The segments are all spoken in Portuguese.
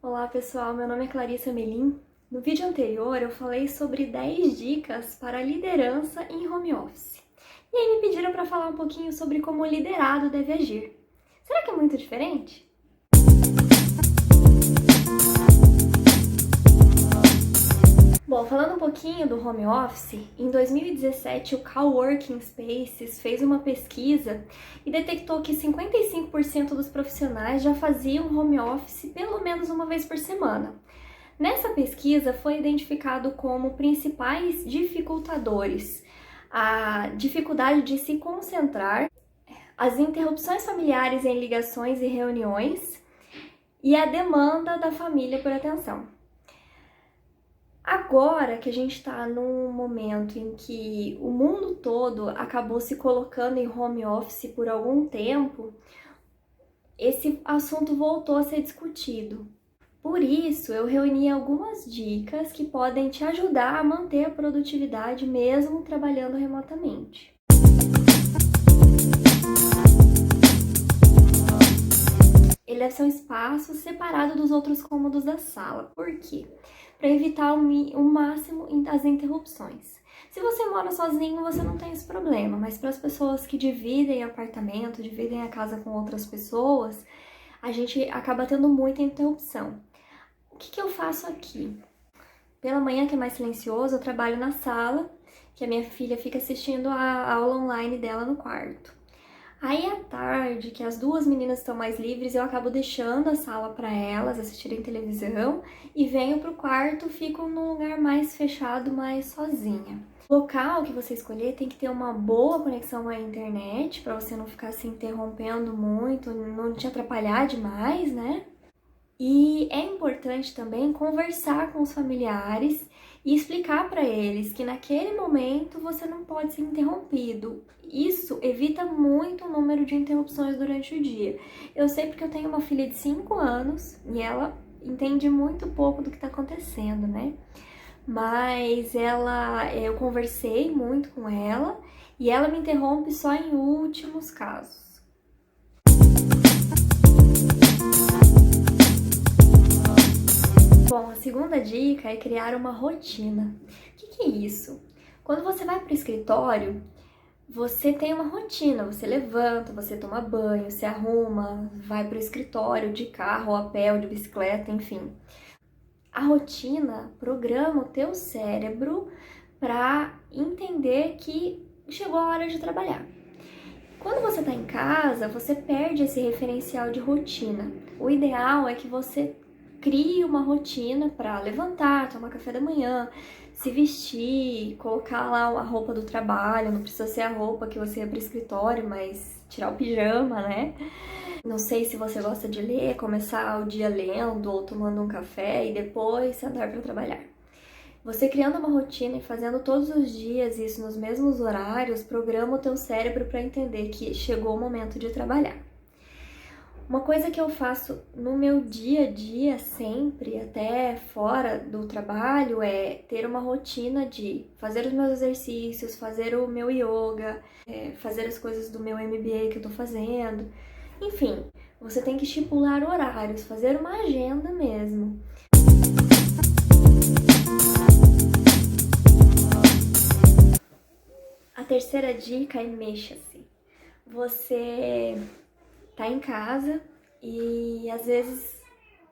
Olá pessoal, meu nome é Clarissa Melim. No vídeo anterior eu falei sobre 10 dicas para liderança em home office. E aí me pediram para falar um pouquinho sobre como o liderado deve agir. Será que é muito diferente? Bom, falando um pouquinho do home office, em 2017 o Coworking Spaces fez uma pesquisa e detectou que 55% dos profissionais já faziam home office pelo menos uma vez por semana. Nessa pesquisa foi identificado como principais dificultadores a dificuldade de se concentrar, as interrupções familiares em ligações e reuniões e a demanda da família por atenção. Agora que a gente está num momento em que o mundo todo acabou se colocando em home office por algum tempo, esse assunto voltou a ser discutido. Por isso, eu reuni algumas dicas que podem te ajudar a manter a produtividade mesmo trabalhando remotamente. Ele deve ser um espaço separado dos outros cômodos da sala. Por quê? Para evitar o máximo das interrupções. Se você mora sozinho, você não tem esse problema, mas para as pessoas que dividem apartamento, dividem a casa com outras pessoas, a gente acaba tendo muita interrupção. O que eu faço aqui? Pela manhã, que é mais silencioso, eu trabalho na sala, que a minha filha fica assistindo a aula online dela no quarto. Aí à tarde, que as duas meninas estão mais livres, eu acabo deixando a sala para elas assistirem televisão e venho pro quarto, fico num lugar mais fechado, mais sozinha. O local que você escolher tem que ter uma boa conexão à internet, para você não ficar se interrompendo muito, não te atrapalhar demais, né? E é importante também conversar com os familiares e explicar para eles que naquele momento você não pode ser interrompido. Isso evita muito o número de interrupções durante o dia. Eu sei porque eu tenho uma filha de 5 anos e ela entende muito pouco do que está acontecendo, né? Mas eu conversei muito com ela e ela me interrompe só em últimos casos. Bom, a segunda dica é criar uma rotina. O que é isso? Quando você vai para o escritório, você tem uma rotina, você levanta, você toma banho, se arruma, vai para o escritório de carro, a pé ou de bicicleta, enfim. A rotina programa o teu cérebro para entender que chegou a hora de trabalhar. Quando você está em casa, você perde esse referencial de rotina. O ideal é que você crie uma rotina para levantar, tomar café da manhã, se vestir, colocar lá a roupa do trabalho, não precisa ser a roupa que você ia para o escritório, mas tirar o pijama, né? Não sei se você gosta de ler, começar o dia lendo ou tomando um café e depois andar para trabalhar. Você criando uma rotina e fazendo todos os dias isso nos mesmos horários, programa o teu cérebro para entender que chegou o momento de trabalhar. Uma coisa que eu faço no meu dia a dia sempre, até fora do trabalho, é ter uma rotina de fazer os meus exercícios, fazer o meu yoga, fazer as coisas do meu MBA que eu tô fazendo. Enfim, você tem que estipular horários, fazer uma agenda mesmo. A terceira dica é mexa-se. Você tá em casa e às vezes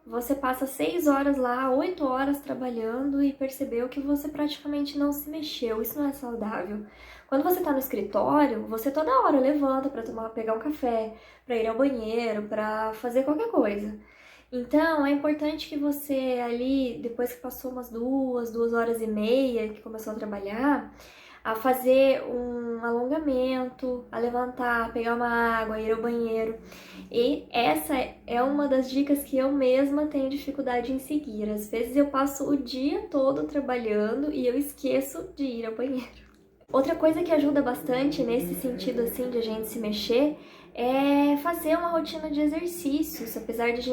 você passa 6 horas lá, 8 horas trabalhando e percebeu que você praticamente não se mexeu. Isso não é saudável. Quando você tá no escritório, você toda hora levanta para pegar um café, para ir ao banheiro, para fazer qualquer coisa. Então, é importante que você ali, depois que passou umas 2 horas e meia que começou a trabalhar, a fazer um alongamento, a levantar, pegar uma água, ir ao banheiro. E essa é uma das dicas que eu mesma tenho dificuldade em seguir. Às vezes eu passo o dia todo trabalhando e eu esqueço de ir ao banheiro. Outra coisa que ajuda bastante nesse sentido assim de a gente se mexer é fazer uma rotina de exercícios. Apesar de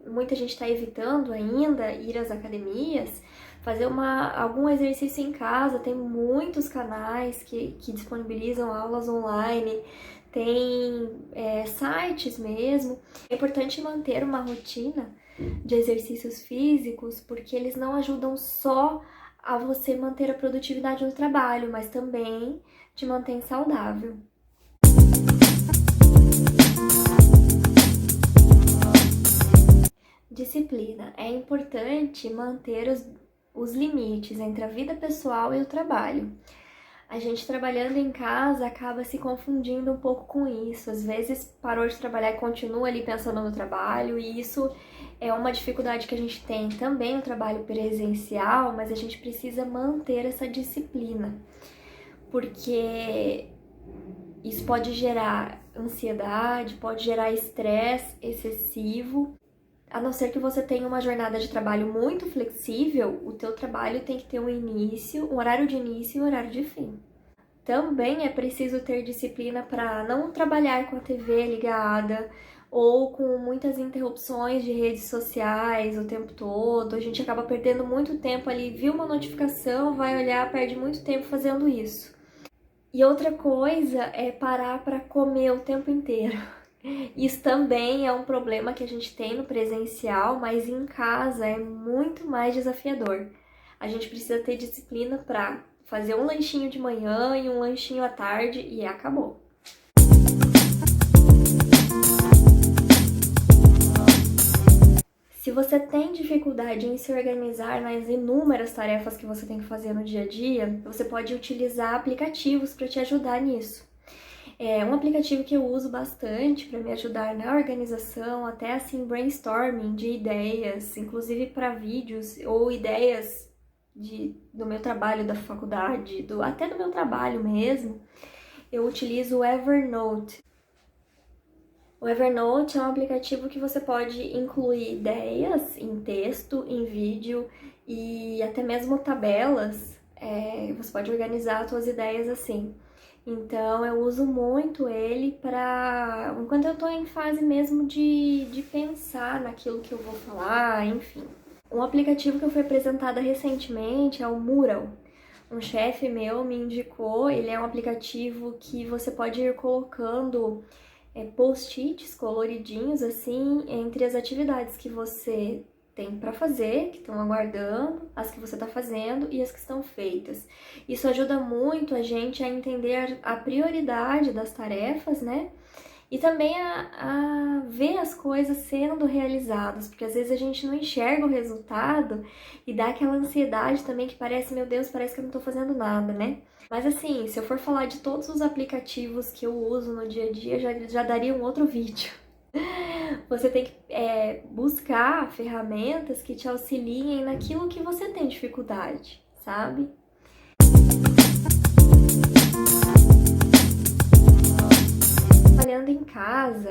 muita gente está evitando ainda ir às academias, fazer algum exercício em casa. Tem muitos canais que disponibilizam aulas online, tem sites mesmo. É importante manter uma rotina de exercícios físicos, porque eles não ajudam só a você manter a produtividade no trabalho, mas também te mantém saudável. Disciplina. É importante manter os limites entre a vida pessoal e o trabalho. A gente trabalhando em casa acaba se confundindo um pouco com isso. Às vezes parou de trabalhar e continua ali pensando no trabalho, e isso é uma dificuldade que a gente tem também no trabalho presencial, mas a gente precisa manter essa disciplina, porque isso pode gerar ansiedade, pode gerar estresse excessivo. A não ser que você tenha uma jornada de trabalho muito flexível, o teu trabalho tem que ter um início, um horário de início e um horário de fim. Também é preciso ter disciplina para não trabalhar com a TV ligada ou com muitas interrupções de redes sociais o tempo todo. A gente acaba perdendo muito tempo ali, viu uma notificação, vai olhar, perde muito tempo fazendo isso. E outra coisa é parar para comer o tempo inteiro. Isso também é um problema que a gente tem no presencial, mas em casa é muito mais desafiador. A gente precisa ter disciplina para fazer um lanchinho de manhã e um lanchinho à tarde e acabou. Se você tem dificuldade em se organizar nas inúmeras tarefas que você tem que fazer no dia a dia, você pode utilizar aplicativos para te ajudar nisso. É um aplicativo que eu uso bastante para me ajudar na organização, até assim brainstorming de ideias, inclusive para vídeos ou ideias do meu trabalho da faculdade, até do meu trabalho mesmo. Eu utilizo o Evernote. O Evernote é um aplicativo que você pode incluir ideias em texto, em vídeo e até mesmo tabelas. Você pode organizar as suas ideias assim. Então, eu uso muito ele para enquanto eu tô em fase mesmo de pensar naquilo que eu vou falar, enfim. Um aplicativo que eu fui apresentada recentemente é o Mural. Um chefe meu me indicou, ele é um aplicativo que você pode ir colocando post-its coloridinhos assim entre as atividades que você tem para fazer, que estão aguardando, as que você está fazendo e as que estão feitas. Isso ajuda muito a gente a entender a prioridade das tarefas, né? E também a ver as coisas sendo realizadas, porque às vezes a gente não enxerga o resultado e dá aquela ansiedade também que parece, meu Deus, parece que eu não tô fazendo nada, né? Mas assim, se eu for falar de todos os aplicativos que eu uso no dia a dia, já daria um outro vídeo. Você tem que buscar ferramentas que te auxiliem naquilo que você tem dificuldade, sabe? Trabalhando em casa,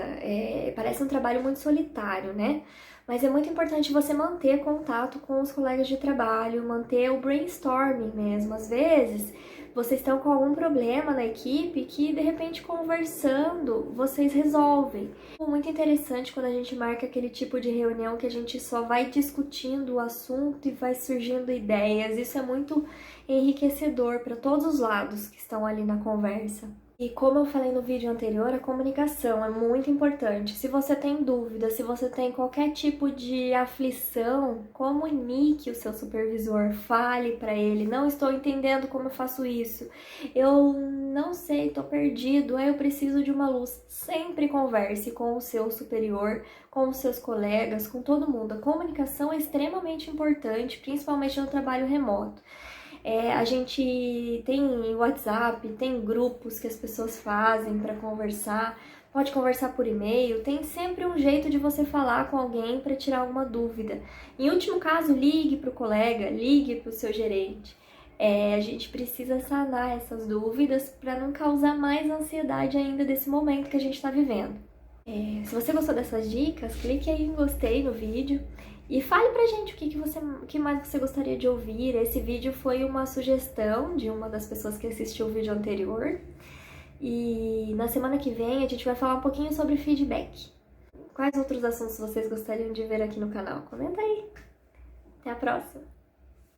parece um trabalho muito solitário, né? Mas é muito importante você manter contato com os colegas de trabalho, manter o brainstorming mesmo. Às vezes, vocês estão com algum problema na equipe que, de repente, conversando, vocês resolvem. É muito interessante quando a gente marca aquele tipo de reunião que a gente só vai discutindo o assunto e vai surgindo ideias. Isso é muito enriquecedor para todos os lados que estão ali na conversa. E como eu falei no vídeo anterior, a comunicação é muito importante. Se você tem dúvida, se você tem qualquer tipo de aflição, comunique o seu supervisor, fale para ele, não estou entendendo como eu faço isso, eu não sei, estou perdido, eu preciso de uma luz. Sempre converse com o seu superior, com os seus colegas, com todo mundo. A comunicação é extremamente importante, principalmente no trabalho remoto. A gente tem WhatsApp, tem grupos que as pessoas fazem para conversar, pode conversar por e-mail, tem sempre um jeito de você falar com alguém para tirar alguma dúvida. Em último caso, ligue para o colega, ligue para o seu gerente. A gente precisa sanar essas dúvidas para não causar mais ansiedade ainda desse momento que a gente está vivendo. Se você gostou dessas dicas, clique aí em gostei no vídeo. E fale pra gente o que mais você gostaria de ouvir. Esse vídeo foi uma sugestão de uma das pessoas que assistiu o vídeo anterior. E na semana que vem a gente vai falar um pouquinho sobre feedback. Quais outros assuntos vocês gostariam de ver aqui no canal? Comenta aí. Até a próxima!